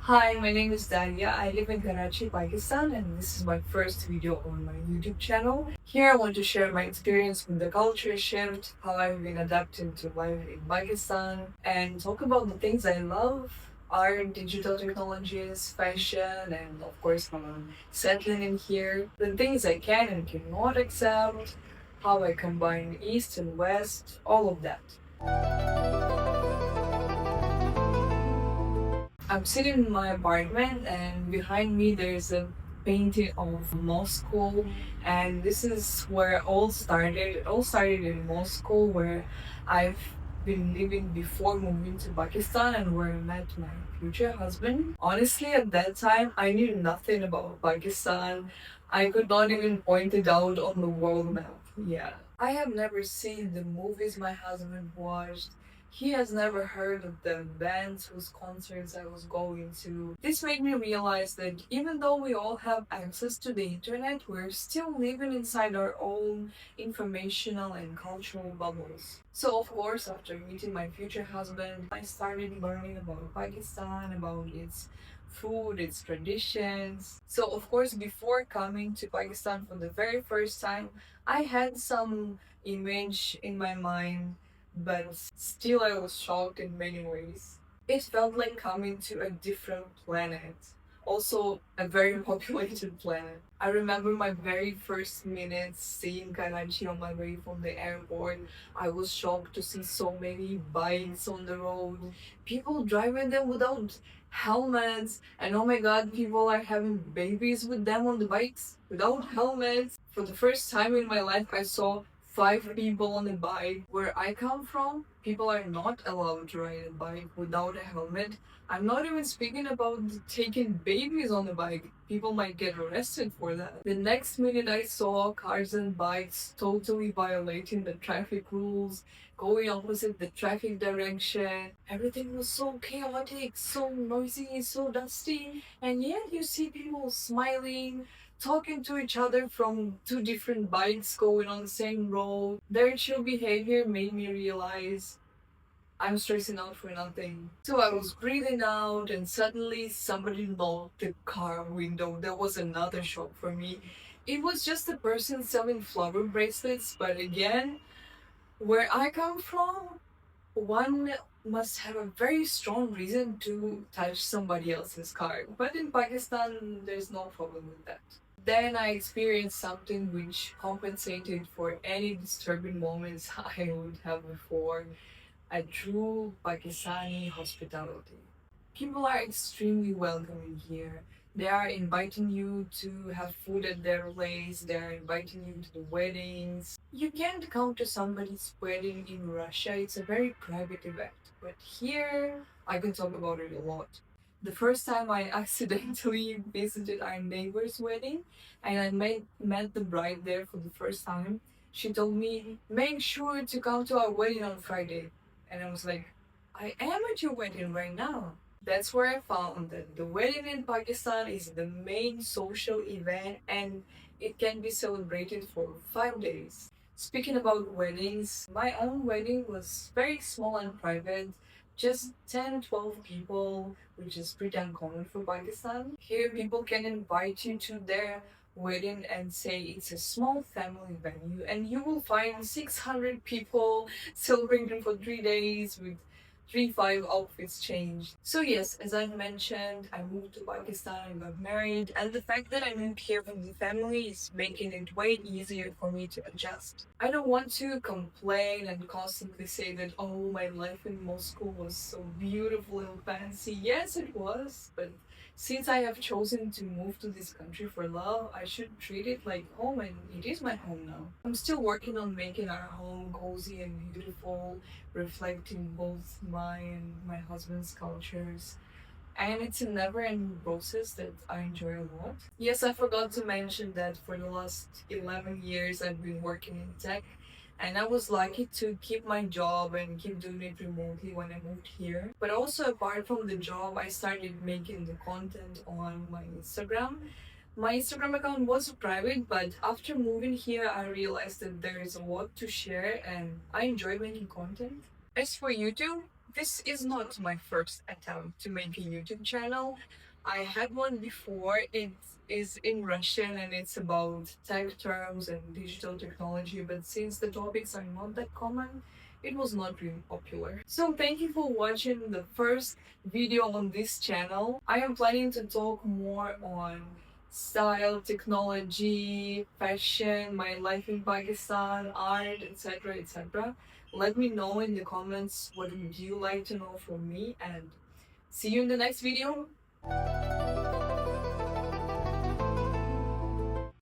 Hi, my name is Daria. I live in Karachi, Pakistan, and this is my first video on my YouTube channel. Here, I want to share my experience with the culture shift, how I've been adapting to life in Pakistan, and talk about the things I love art, digital technologies, fashion, and of course, how I'm settling in here, the things I can and cannot accept, how I combine East and West, all of that. I'm sitting in my apartment, and behind me there's a painting of Moscow, and this is where it all started. It all started in Moscow, where I've been living before moving to Pakistan, and where I met my future husband. Honestly, at that time, I knew nothing about Pakistan. I could not even point it out on the world map. Yeah. I have never seen the movies my husband watched. He has never heard of the bands whose concerts I was going to. This made me realize that even though we all have access to the internet, we're still living inside our own informational and cultural bubbles. So, of course, after meeting my future husband, I started learning about Pakistan, about its food, its traditions. So, of course, before coming to Pakistan for the very first time, I had some image in my mind, but still I was shocked in many ways. It felt like coming to a different planet. Also, a very populated planet. I remember my very first minutes seeing Karachi on my way from the airport. I was shocked to see so many bikes on the road, people driving them without helmets, and oh my god, people are having babies with them on the bikes without helmets. For the first time in my life, I saw five people on a bike. Where I come from, people are not allowed to ride a bike without a helmet. I'm not even speaking about taking babies on the bike. People might get arrested for that. The next minute, I saw cars and bikes totally violating the traffic rules, going opposite the traffic direction. Everything was so chaotic, so noisy, so dusty, and yet you see people smiling, talking to each other from two different bikes going on the same road. Their chill behavior made me realize I'm stressing out for nothing. So I was breathing out, and suddenly somebody knocked the car window. That was another shock for me. It was just a person selling flower bracelets, but again, where I come from, one must have a very strong reason to touch somebody else's car. But in Pakistan, there's no problem with that. Then I experienced something which compensated for any disturbing moments I would have before, a true Pakistani hospitality. People are extremely welcoming here. They are inviting you to have food at their place, they are inviting you to the weddings. You can't come to somebody's wedding in Russia, it's a very private event. But here, I can talk about it a lot. The first time I accidentally visited our neighbor's wedding, and met the bride there for the first time, she told me, make sure to come to our wedding on Friday. And I was like, I am at your wedding right now. That's where I found that the wedding in Pakistan is the main social event, and it can be celebrated for 5 days. Speaking about weddings, my own wedding was very small and private, just 10, 12 people, which is pretty uncommon for Pakistan. Here, people can invite you to their wedding and say it's a small family venue, and you will find 600 people celebrating for 3 days with 3 5 outfits changed. So yes, as I mentioned, I moved to Pakistan, I got married, and the fact that I moved here with the family is making it way easier for me to adjust. I don't want to complain and constantly say that, oh, my life in Moscow was so beautiful and fancy. Yes, it was, but since I have chosen to move to this country for love, I should treat it like home, and it is my home now. I'm still working on making our home cozy and beautiful, reflecting both my and my husband's cultures. And it's a never ending process that I enjoy a lot. Yes, I forgot to mention that for the last 11 years I've been working in tech, and I was lucky to keep my job and keep doing it remotely when I moved here. But also, apart from the job, I started making the content on my Instagram. My Instagram account was private, but after moving here, I realized that there is a lot to share and I enjoy making content. As for YouTube, this is not my first attempt to make a YouTube channel. I had one before. It is in Russian and it's about tech terms and digital technology, but since the topics are not that common, it was not really popular. So thank you for watching the first video on this channel. I am planning to talk more on style, technology, fashion, my life in Pakistan, art, etc. etc. Let me know in the comments what would you like to know from me, and see you in the next video.